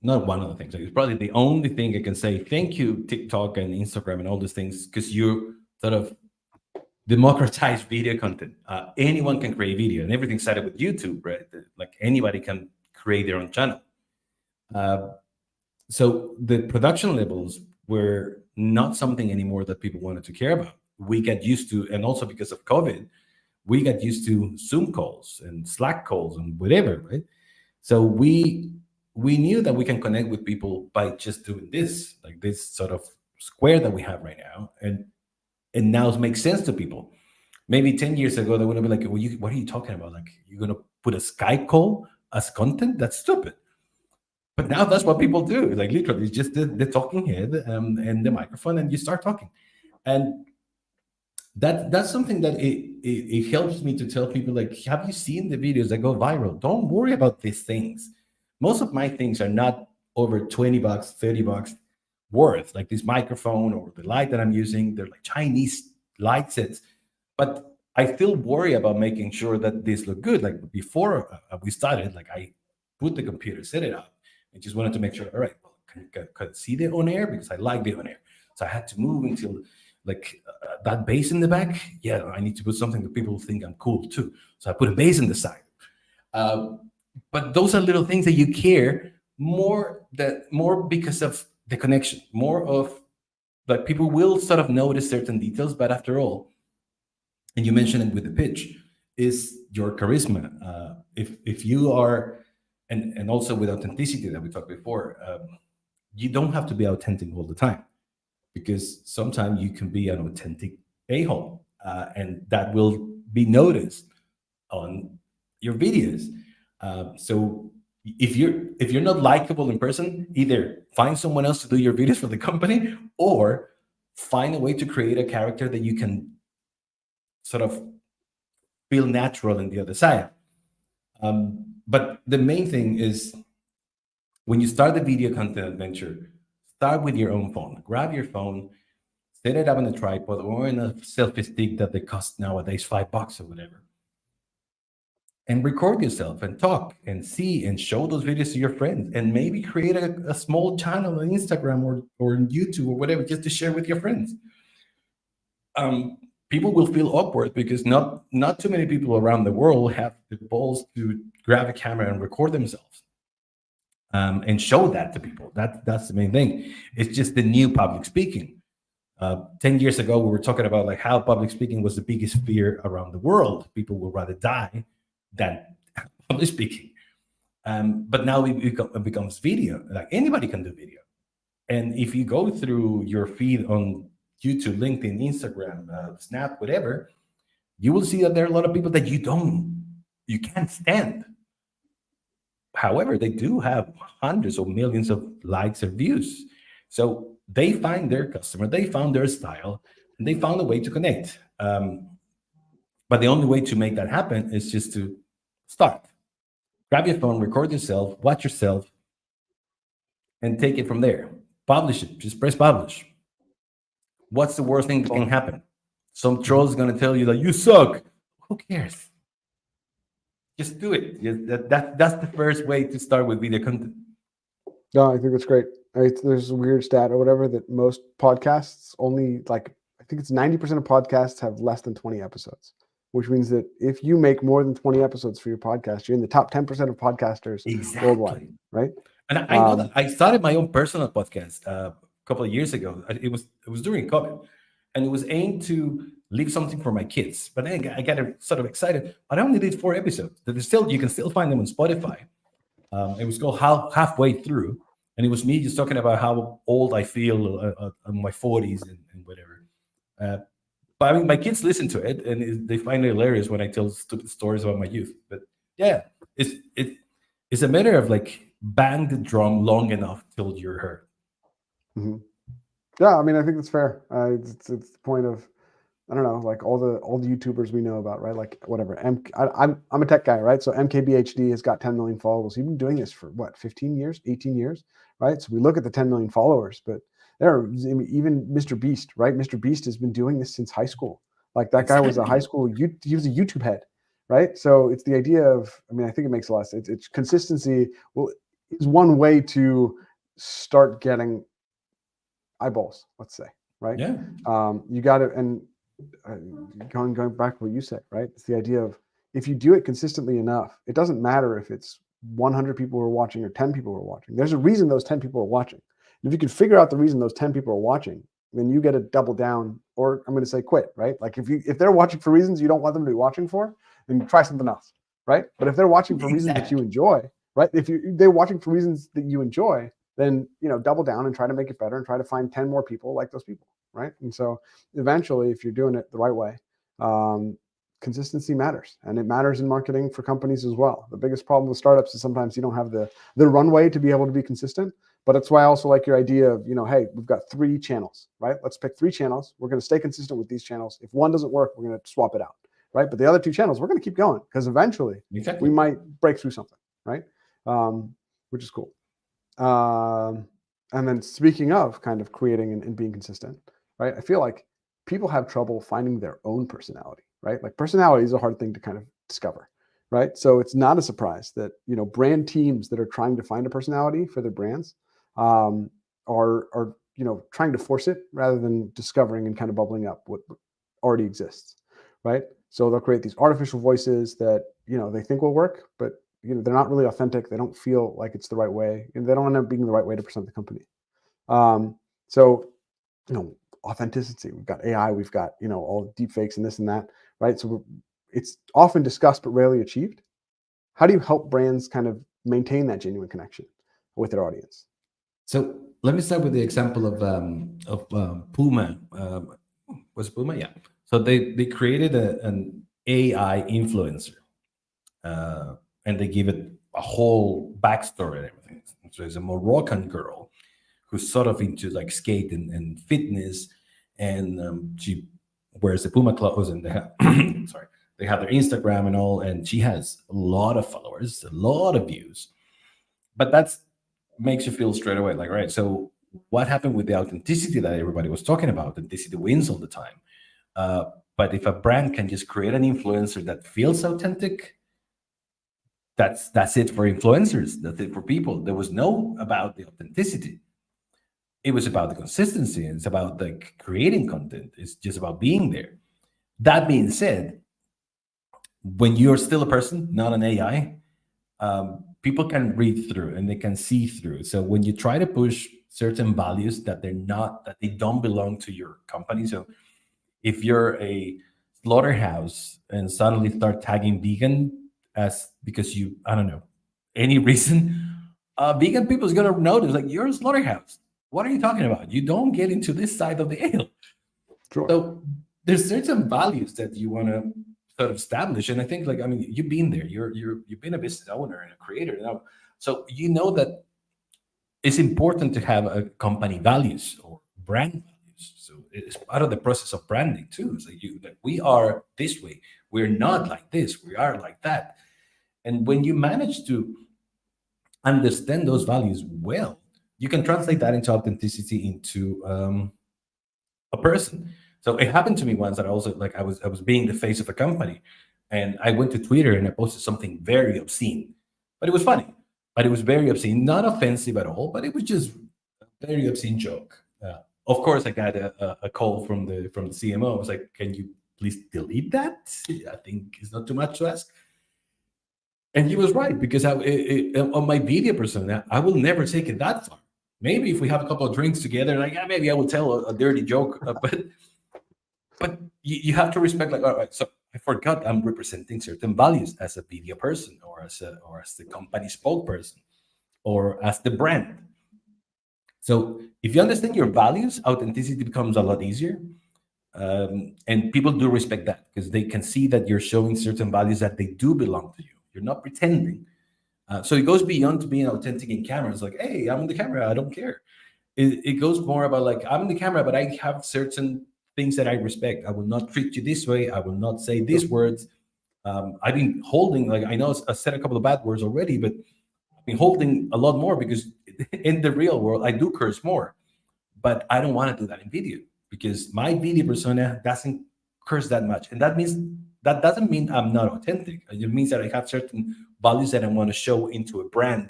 not one of the things. Like, it's probably the only thing I can say. Thank you, TikTok and Instagram and all these things, because you sort of democratize video content. Anyone can create video, and everything started with YouTube, right? Like anybody can create their own channel. Uh, so the production levels were not something anymore that people wanted to care about. We got used to, and also because of COVID, we got used to Zoom calls and Slack calls and whatever, right? So we knew that we can connect with people by just doing this, like this sort of square that we have right now, and now it makes sense to people. Maybe 10 years ago, they would have been like, well, what are you talking about? Like, you're going to put a Skype call as content? That's stupid. But now that's what people do. Like, literally, it's just the talking head and the microphone, and you start talking. And that's something that it helps me to tell people, like, have you seen the videos that go viral? Don't worry about these things. Most of my things are not over $20, $30 worth, like this microphone or the light that I'm using. They're like Chinese light sets, but I still worry about making sure that this look good. Like before we started, like I put the computer, set it up, and just wanted to make sure, all right, well, can see the on air because I like the on air. So I had to move until like that bass in the back. Yeah, I need to put something that people think I'm cool too. So I put a bass in the side. But those are little things that you care more because of the connection, more of like people will sort of notice certain details, but after all, and you mentioned it with the pitch, is your charisma. If you are, and also with authenticity that we talked before, you don't have to be authentic all the time because sometimes you can be an authentic a-hole, and that will be noticed on your videos. So if you're not likable in person, either find someone else to do your videos for the company, or find a way to create a character that you can sort of feel natural in the other side. But the main thing is, when you start the video content adventure, start with your own phone. Grab your phone, set it up on a tripod or in a selfie stick that they cost nowadays $5 or whatever, and record yourself and talk and see and show those videos to your friends, and maybe create a small channel on Instagram or on YouTube or whatever, just to share with your friends. People will feel awkward because not too many people around the world have the balls to grab a camera and record themselves, and show that to people. That's the main thing. It's just the new public speaking. 10 years ago, we were talking about like how public speaking was the biggest fear around the world. People would rather die than public speaking. But now it becomes video. Like anybody can do video. And if you go through your feed on YouTube, LinkedIn, Instagram, Snap, whatever, you will see that there are a lot of people that you can't stand. However, they do have hundreds of millions of likes or views. So they find their customer, they found their style, and they found a way to connect. But the only way to make that happen is just to start. Grab your phone, record yourself, watch yourself, and take it from there. Publish it. Just press publish. What's the worst thing that can happen? Some troll is going to tell you that you suck. Who cares? Just do it. That's the first way to start with video content. No, I think that's great. There's a weird stat or whatever that most podcasts only, like, I think it's 90% of podcasts have less than 20 episodes, which means that if you make more than 20 episodes for your podcast, you're in the top 10% of podcasters worldwide, right? And I know that I started my own personal podcast a couple of years ago. It was during COVID, and it was aimed to leave something for my kids. But then I got sort of excited. But I only did 4 episodes. You can still find them on Spotify. It was called Halfway Through, and it was me just talking about how old I feel in my 40s and whatever. But I mean, my kids listen to it, and they find it hilarious when I tell stupid stories about my youth. But yeah, it's a matter of like bang the drum long enough till you're heard. Mm-hmm. Yeah, I mean, I think that's fair. It's the point of, I don't know, like all the YouTubers we know about, right? Like whatever. I'm a tech guy, right? So MKBHD has got 10 million followers. He's been doing this for what, 15 years, 18 years, right? So we look at the 10 million followers, but there are even Mr. Beast, right? Mr. Beast has been doing this since high school. Like that guy was a high school, he was a YouTube head, right? So it's the idea of, I mean, I think it makes a lot of sense. It's consistency is one way to start getting eyeballs, let's say, right? Yeah. You got to, and going back to what you said, right? It's the idea of, if you do it consistently enough, it doesn't matter if it's 100 people who are watching or 10 people who are watching. There's a reason those 10 people are watching. And if you can figure out the reason those 10 people are watching, then you get to double down, or I'm going to say quit, right? Like if they're watching for reasons you don't want them to be watching for, then try something else, right? But if they're watching for reasons that you enjoy, right? If they're watching for reasons that you enjoy, then, double down and try to make it better and try to find 10 more people like those people, right? And so eventually, if you're doing it the right way, consistency matters, and it matters in marketing for companies as well. The biggest problem with startups is sometimes you don't have the runway to be able to be consistent. But that's why I also like your idea of, hey, we've got 3 channels, right? Let's pick 3 channels. We're going to stay consistent with these channels. If one doesn't work, we're going to swap it out, right? But the other 2 channels, we're going to keep going, because eventually we might break through something, right? Which is cool. And then speaking of kind of creating and being consistent, right? I feel like people have trouble finding their own personality, right? Like personality is a hard thing to kind of discover, right? So it's not a surprise that, brand teams that are trying to find a personality for their brands are trying to force it rather than discovering and kind of bubbling up what already exists, right? So they'll create these artificial voices that, they think will work, but they're not really authentic. They don't feel like it's the right way, and they don't end up being the right way to present the company. So, authenticity, we've got AI, we've got, all deep fakes and this and that, right? So it's often discussed, but rarely achieved. How do you help brands kind of maintain that genuine connection with their audience? So let me start with the example of Puma. Was it Puma? Yeah. So they created an AI influencer, and they give it a whole backstory and everything. So it's a Moroccan girl who's sort of into like skate and fitness, and she wears the Puma clothes, and they have sorry, they have their Instagram and all, and she has a lot of followers, a lot of views. But that's makes you feel straight away like, right, so what happened with the authenticity that everybody was talking about? Authenticity wins all the time. uh, but if a brand can just create an influencer that feels authentic, that's it for influencers. That's it for people. There was no about the authenticity. It was about the consistency. It's about like creating content. It's just about being there. That being said, when you're still a person, not an AI, people can read through and they can see through. So when you try to push certain values that they don't belong to your company. So if you're a slaughterhouse and suddenly start tagging vegan as because you, I don't know, any reason, vegan people is gonna notice like you're a slaughterhouse. What are you talking about? You don't get into this side of the ale. Sure. So there's certain values that you want to sort of establish, and I think like I mean you've been there. You've been a business owner and a creator now, so you know that it's important to have a company values or brand values. So it's part of the process of branding too. So you like we are this way. We're not like this. We are like that. And when you manage to understand those values well, you can translate that into authenticity into a person. So it happened to me once that I also like I was being the face of a company, and I went to Twitter and I posted something very obscene, but it was funny. But it was very obscene, not offensive at all, but it was just a very obscene joke. Of course, I got a call from the CMO. I was like, "Can you please delete that? I think it's not too much to ask." And he was right because on my video persona, I will never take it that far. Maybe if we have a couple of drinks together, like yeah, maybe I will tell a dirty joke, but you have to respect like all right, so I forgot I'm representing certain values as a media person or as the company spokesperson or as the brand. So if you understand your values, authenticity becomes a lot easier. And people do respect that because they can see that you're showing certain values that they do belong to you. You're not pretending. So it goes beyond being authentic in camera. It's like, hey, I'm in the camera. I don't care. It goes more about like I'm in the camera, but I have certain things that I respect. I will not treat you this way. I will not say these words. I've been holding like I know I said a couple of bad words already, but I've been holding a lot more because in the real world I do curse more, but I don't want to do that in video because my video persona doesn't curse that much, and that doesn't mean I'm not authentic. It means that I have certain values that I want to show into a brand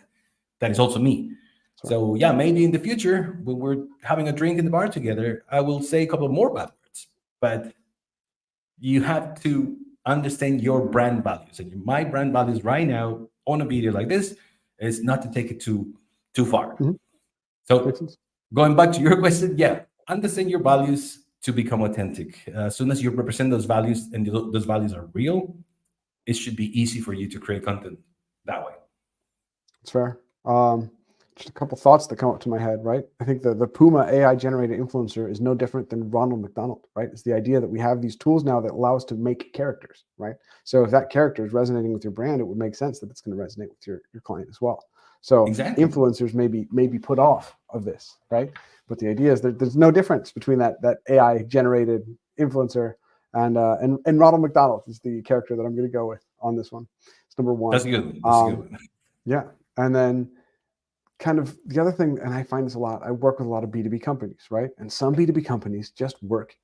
that is also me. Sure. So yeah, maybe in the future when we're having a drink in the bar together, I will say a couple of more bad words. But you have to understand your brand values. And my brand values right now on a video like this is not to take it too far. Mhm. Makes So sense. going back to your question, yeah, understand your values to become authentic. As soon as you represent those values and those values are real, it should be easy for you to create content that way. It's fair. Just a couple thoughts that come up to my head, right? I think the Puma AI generated influencer is no different than Ronald McDonald, right? It's the idea that we have these tools now that allow us to make characters, right? So if that character is resonating with your brand, it would make sense that it's going to resonate with your client as well. So Exactly. influencers may be put off of this, right? But the idea is that there's no difference between that AI generated influencer and Ronald McDonald is the character that I'm going to go with on this one. It's number one. That's a good one. That's a good one. Yeah. And then kind of the other thing, and I find this a lot, I work with a lot of B2B companies, right? And some B2B companies just work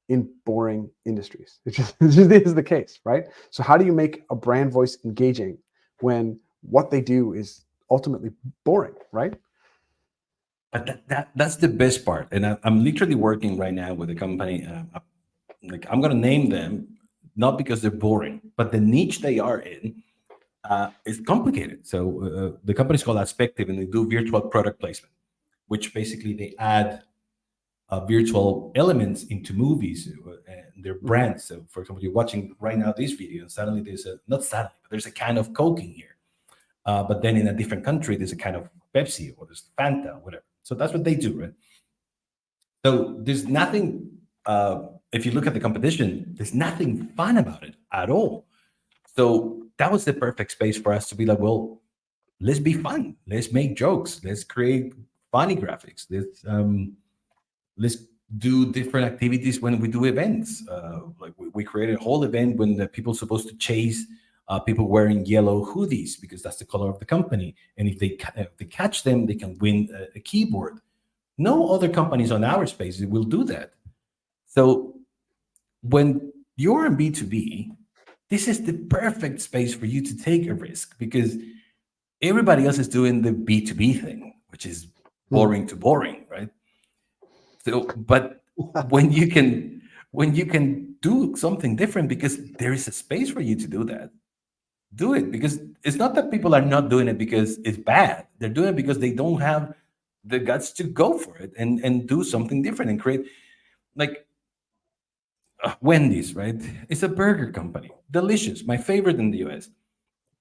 in boring industries. It just is the case, right? So how do you make a brand voice engaging when what they do is ultimately boring, right? But that's the best part. And I'm literally working right now with a company. Like I'm gonna name them not because they're boring, but the niche they are in is complicated. So the company is called Adspective, and they do virtual product placement, which basically they add virtual elements into movies and their brands. So, for example, you're watching right now this video, and suddenly there's a not suddenly, but there's a can of Coke in here. But then in a different country, there's a kind of Pepsi or there's Fanta, whatever. So that's what they do, right? So there's nothing. If you look at the competition, there's nothing fun about it at all. So that was the perfect space for us to be like, well, let's be fun, let's make jokes, let's create funny graphics, let's do different activities when we do events. Like we created a whole event when the people supposed to chase people wearing yellow hoodies because that's the color of the company, and if they catch them, they can win a keyboard. No other companies on our space will do that. So when you're in B2B, this is the perfect space for you to take a risk because everybody else is doing the B2B thing, which is Mhm. boring to boring, right? So, but when you can do something different because there is a space for you to do that, do it because it's not that people are not doing it because it's bad. They're doing it because they don't have the guts to go for it and do something different and create like Wendy's, right? It's a burger company, delicious, my favorite in the US.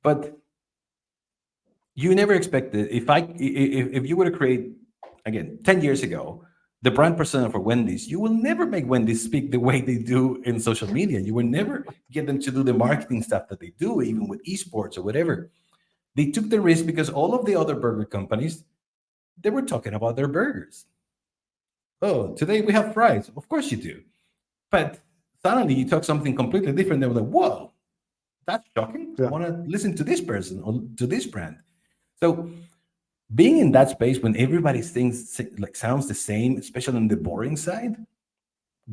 But you never expected if you were to create again 10 years ago the brand persona for Wendy's, you will never make Wendy's speak the way they do in social media. You will never get them to do the marketing stuff that they do, even with esports or whatever. They took the risk because all of the other burger companies, they were talking about their burgers. Oh, today we have fries. Of course you do. But suddenly you talk something completely different. They were like, whoa, that's shocking. I Yeah. want to listen to this person or to this brand. So being in that space when everybody's things like sounds the same, especially on the boring side,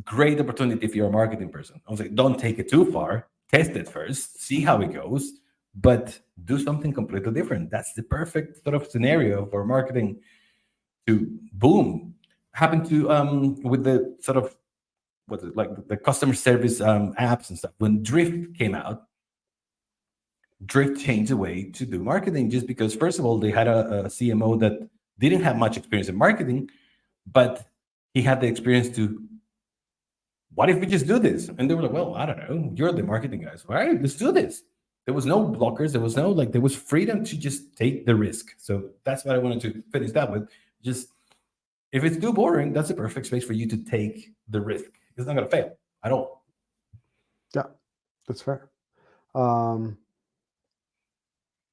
great opportunity if you're a marketing person. I was like, don't take it too far. Test it first, see how it goes, but do something completely different. That's the perfect sort of scenario for marketing to boom. Happened to with the sort of what's it like the customer service apps and stuff. When Drift came out, Drift changed the way to do marketing just because, first of all, they had a CMO that didn't have much experience in marketing, but he had the experience to, what if we just do this? And they were like, well, I don't know. You're the marketing guys. All right, let's do this. There was no blockers. There was no, like, there was freedom to just take the risk. So that's what I wanted to finish that with. Just, if it's too boring, that's a perfect space for you to take the risk. It's not going to fail at all. Yeah, that's fair. Um,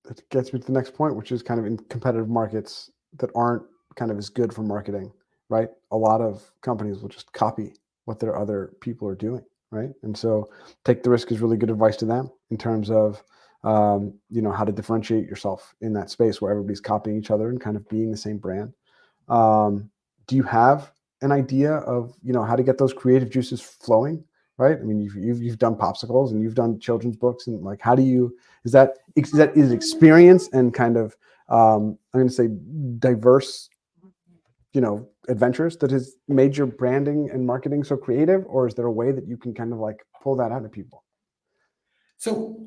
it gets me to the next point, which is kind of in competitive markets that aren't kind of as good for marketing, right? A lot of companies will just copy what their other people are doing, right? And so take the risk is really good advice to them in terms of, how to differentiate yourself in that space where everybody's copying each other and kind of being the same brand. Do you have an idea of, how to get those creative juices flowing? Right. I mean, you've done popsicles and you've done children's books, and like, how do you, is experience and kind of, I'm going to say diverse, adventures that has made your branding and marketing so creative, or is there a way that you can kind of like pull that out of people? So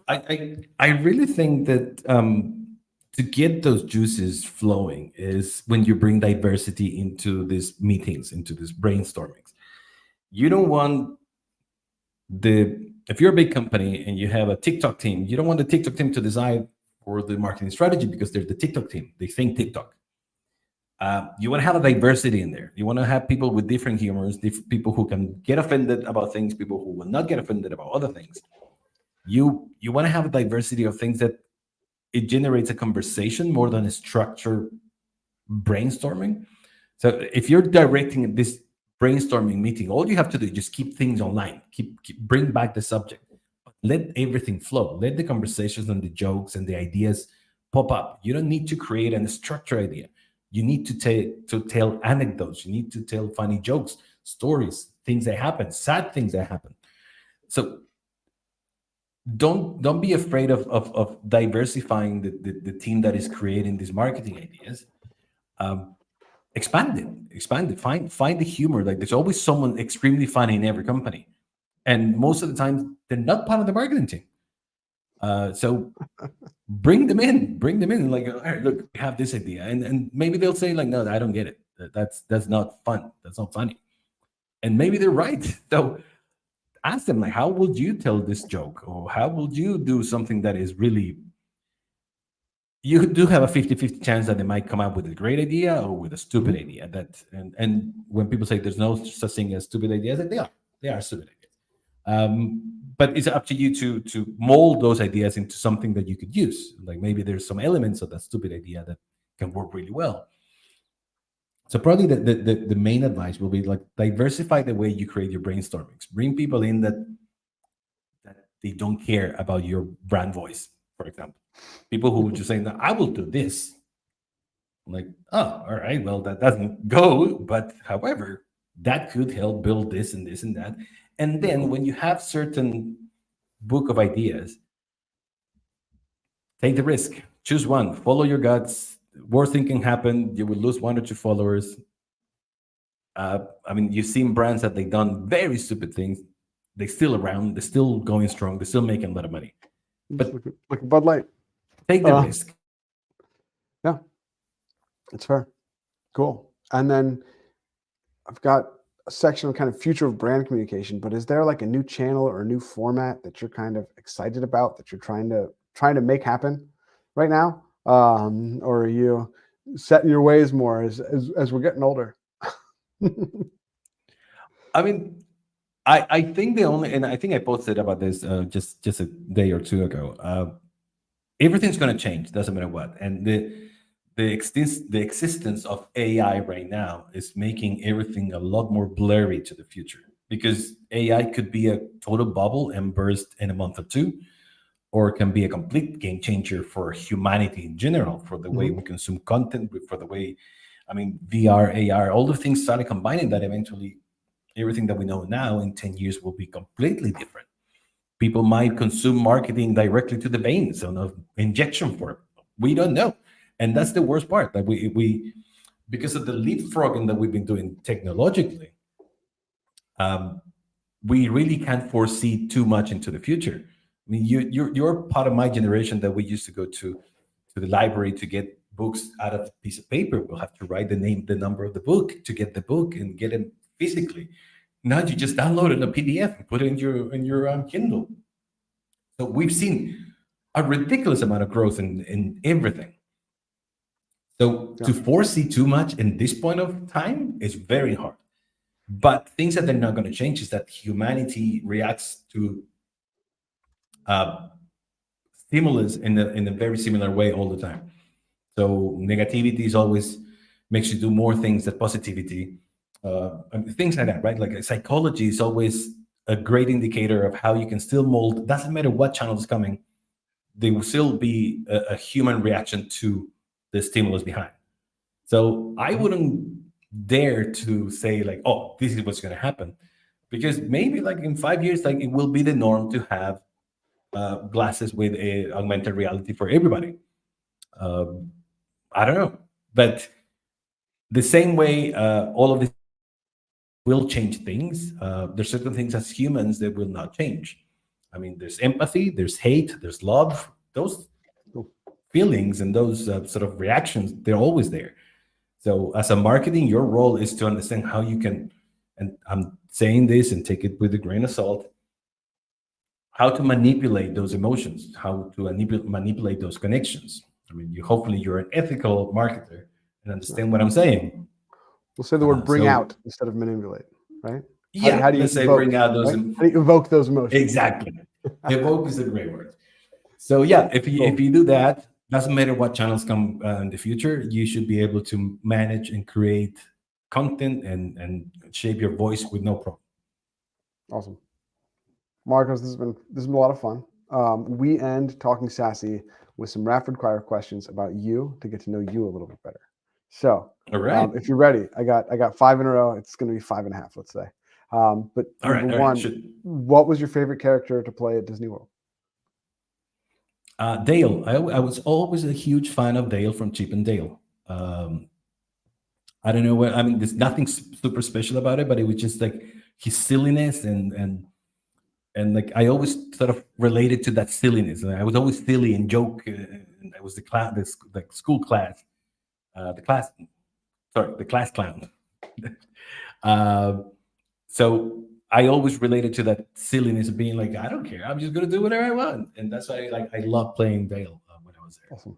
I really think that to get those juices flowing is when you bring diversity into these meetings, into these brainstormings. You don't want if you're a big company and you have a TikTok team, you don't want the TikTok team to decide for the marketing strategy because they're the TikTok team. They think TikTok. You want to have a diversity in there. You want to have people with different humors, people who can get offended about things, people who will not get offended about other things. You want to have a diversity of things that it generates a conversation more than a structured brainstorming. So if you're directing this brainstorming meeting, all you have to do is just keep things online, keep bring back the subject, let everything flow, let the conversations and the jokes and the ideas pop up. You don't need to create a structured idea. You need to tell anecdotes. You need to tell funny jokes, stories, things that happen, sad things that happen. So don't be afraid of diversifying the team that is creating these marketing ideas. Expand it, find the humor. Like, there's always someone extremely funny in every company, and most of the time they're not part of the marketing team. So bring them in, like, all right, look, we have this idea, and maybe they'll say like, no, I don't get it. That's not fun, that's not funny, and maybe they're right. So ask them, like, how would you tell this joke, or how would you do something that is really, you do have a 50-50 chance that they might come up with a great idea or with a stupid idea. That and when people say there's no such thing as stupid ideas, they are stupid ideas. But it's up to you to mold those ideas into something that you could use. Like maybe there's some elements of that stupid idea that can work really well. So probably the main advice will be like diversify the way you create your brainstormings. Bring people in that they don't care about your brand voice, for example. People who just say, no, I will do this. I'm like, oh, all right, well, that doesn't go. But however, that could help build this and this and that. And then when you have certain book of ideas, take the risk. Choose one. Follow your guts. Worst thing can happen. You will lose one or two followers. I mean, you've seen brands that they've done very stupid things. They're still around. They're still going strong. They're still making a lot of money. But like Bud Light. take the risk. Yeah, it's fair. Cool. And then I've got a section of kind of future of brand communication, but is there like a new channel or a new format that you're kind of excited about that you're trying to make happen right now? Or are you setting your ways more as we're getting older? I mean, I think the only, and I think I posted about this just a day or two ago. Everything's going to change, doesn't matter what, and the existence of AI right now is making everything a lot more blurry to the future, because AI could be a total bubble and burst in a month or two, or it can be a complete game changer for humanity in general, for the way we consume content, for the way, I mean, VR, AR, all the things started combining that eventually everything that we know now in 10 years will be completely different. People might consume marketing directly to the veins on an injection form. We don't know. And that's the worst part, that we because of the leapfrogging that we've been doing technologically, we really can't foresee too much into the future. I mean, you're part of my generation that we used to go to the library to get books out of a piece of paper. We'll have to write the name, the number of the book to get the book and get it physically. Now you just download it in a PDF and put it in your Kindle. So we've seen a ridiculous amount of growth in everything. So to foresee too much in this point of time is very hard. But things that they're not going to change is that humanity reacts to stimulus in a very similar way all the time. So negativity is always makes you do more things than positivity, things like that, right? Like psychology is always a great indicator of how you can still mold. Doesn't matter what channel is coming, there will still be a human reaction to the stimulus behind. So I wouldn't dare to say like, oh, this is what's going to happen, because maybe like in 5 years, like it will be the norm to have glasses with a augmented reality for everybody. I don't know, but the same way all of this will change things. There's certain things as humans that will not change. I mean, there's empathy, there's hate, there's love. Those feelings and those sort of reactions, they're always there. So as a marketing, your role is to understand how you can, and I'm saying this and take it with a grain of salt, how to manipulate those emotions, how to manipulate those connections. I mean, hopefully you're an ethical marketer and understand what I'm saying. We'll say the word bring out instead of manipulate, right? Yeah, how do you let's say evoke, bring out those. right? How do you evoke those emotions? Exactly. Evoke is a great word. So yeah, if you do that, doesn't matter what channels come in the future, you should be able to manage and create content and shape your voice with no problem. Awesome. Marcos, this has been a lot of fun. We end Talking SaaSy with some rapid fire questions about you to get to know you a little bit better. So, all right, if you're ready, I got 5 in a row. It's going to be 5.5, let's say. But number one, what was your favorite character to play at Disney World? Dale. I was always a huge fan of Dale from Chip and Dale. I don't know what, I mean, there's nothing super special about it, but it was just like his silliness and like I always sort of related to that silliness. And I was always silly and joke. And I was the school class, the class clown. So I always related to that silliness of being like, I don't care, I'm just gonna do whatever I want, and that's why I love playing Dale when I was there. Awesome,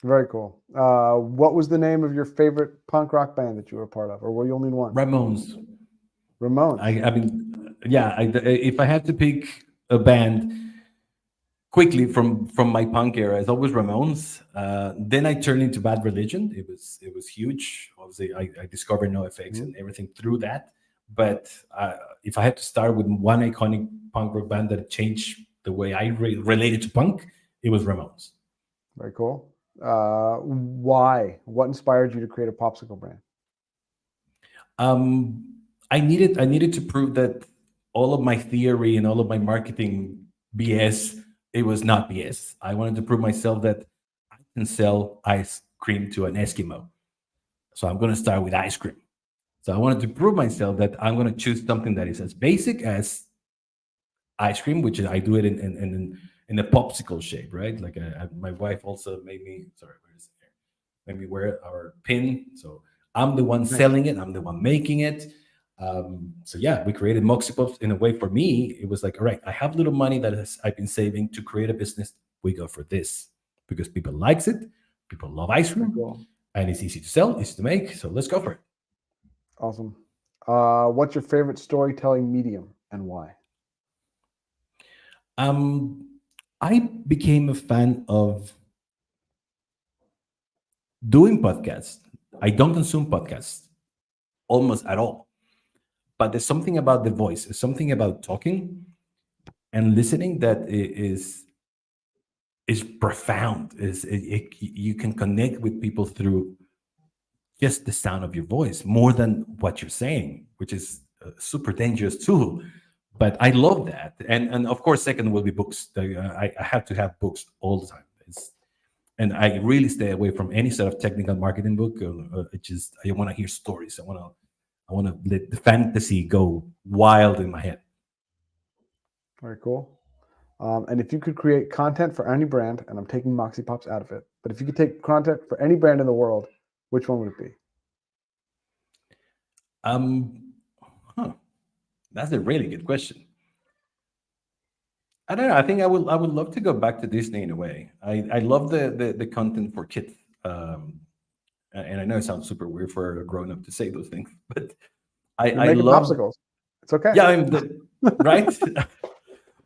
very cool. What was the name of your favorite punk rock band that you were a part of, or were you only one? Ramones. Ramones. I mean, yeah, if I had to pick a band quickly from my punk era, it's always Ramones. Then I turned into Bad Religion. It was huge. Obviously, I discovered NoFX Mhm. and everything through that. But if I had to start with one iconic punk rock band that changed the way I related to punk, it was Ramones. Very cool. Why? What inspired you to create a popsicle brand? I needed to prove that all of my theory and all of my marketing BS, it was not BS. I wanted to prove myself that I can sell ice cream to an Eskimo. So I'm going to start with ice cream. So I wanted to prove myself that I'm going to choose something that is as basic as ice cream, which is, I do it in a popsicle shape, right? Like my wife also made me. Sorry, where is it? Here? Made me wear our pin. So I'm the one Nice. selling it. I'm the one making it. So yeah, we created Moxie Pops in a way. For me, it was like, all right, I have little money that I've been saving to create a business. We go for this because people likes it. People love ice Very cream, cool. and it's easy to sell, easy to make. So let's go for it. Awesome. What's your favorite storytelling medium and why? Um, I became a fan of doing podcasts. I don't consume podcasts almost at all, but there's something about the voice, there's something about talking and listening that is profound. You can connect with people through just the sound of your voice more than what you're saying, which is a super dangerous tool. But I love that, and of course, second will be books. I have to have books all the time. And I really stay away from any sort of technical marketing book. It just I want to hear stories. I want to let the fantasy go wild in my head. Very cool. And if you could create content for any brand, and I'm taking Moxie Pops out of it, but if you could take content for any brand in the world, which one would it be? Um, huh, that's a really good question. I don't know. I think I would love to go back to Disney in a way. I love the content for kids. And I know it sounds super weird for a grown up to say those things, but You're I making love. popsicles. It's okay. Yeah, right.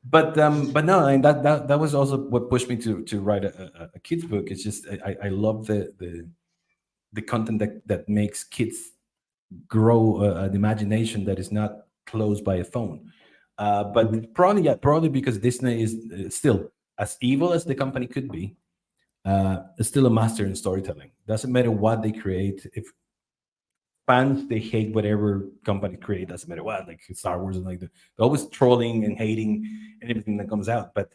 But no, I mean, that was also what pushed me to write a kids book. It's just I love the content that makes kids grow an imagination that is not closed by a phone. Mhm. But probably because Disney is still as evil as the company could be, is still a master in storytelling. Doesn't matter what they create. If fans they hate whatever company create, doesn't matter what, like Star Wars and like they're always trolling and hating and everything that comes out. But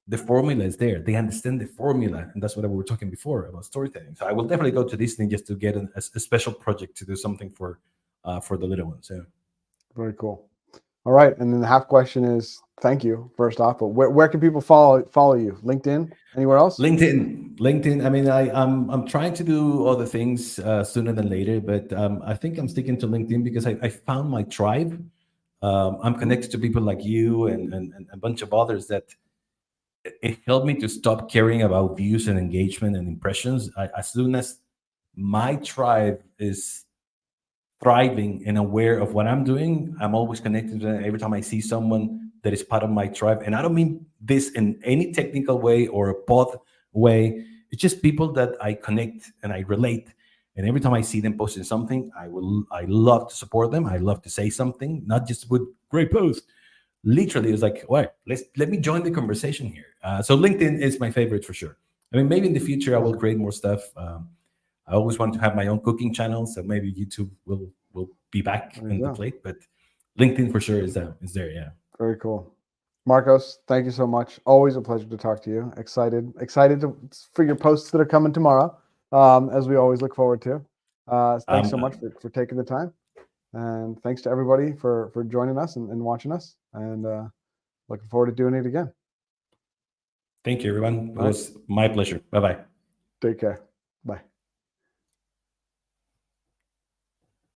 the formula is there. They understand the formula, and that's what we were talking before about storytelling. So I will definitely go to Disney just to get a special project to do something for the little ones. Yeah. Very cool. All right. And then the half question is thank you, first off, but where can people follow you? LinkedIn? Anywhere else? LinkedIn. I mean, I'm trying to do other things sooner than later, but I think I'm sticking to LinkedIn because I found my tribe. I'm Mhm. connected to people like you and a bunch of others that it helped me to stop caring about views and engagement and impressions. As soon as my tribe is thriving and aware of what I'm doing, I'm always connected to them. Every time I see someone that is part of my tribe, and I don't mean this in any technical way or a pod way. It's just people that I connect and I relate. And every time I see them posting something, I love to support them. I love to say something, not just with great post. Literally, it's like, all right, let me join the conversation here. So LinkedIn is my favorite for sure. I mean, maybe in the future I will Awesome. create more stuff. I always want to have my own cooking channel, so maybe YouTube will be back There you in the go. plate. But LinkedIn for sure is there. Yeah, Very cool. Marcos, thank you so much. Always a pleasure to talk to you. Excited for your posts that are coming tomorrow, as we always look forward to. Thanks so much um, for taking the time. And thanks to everybody for joining us and watching us. And looking forward to doing it again. thank you, everyone. It All right. was my pleasure. Bye bye. Take care.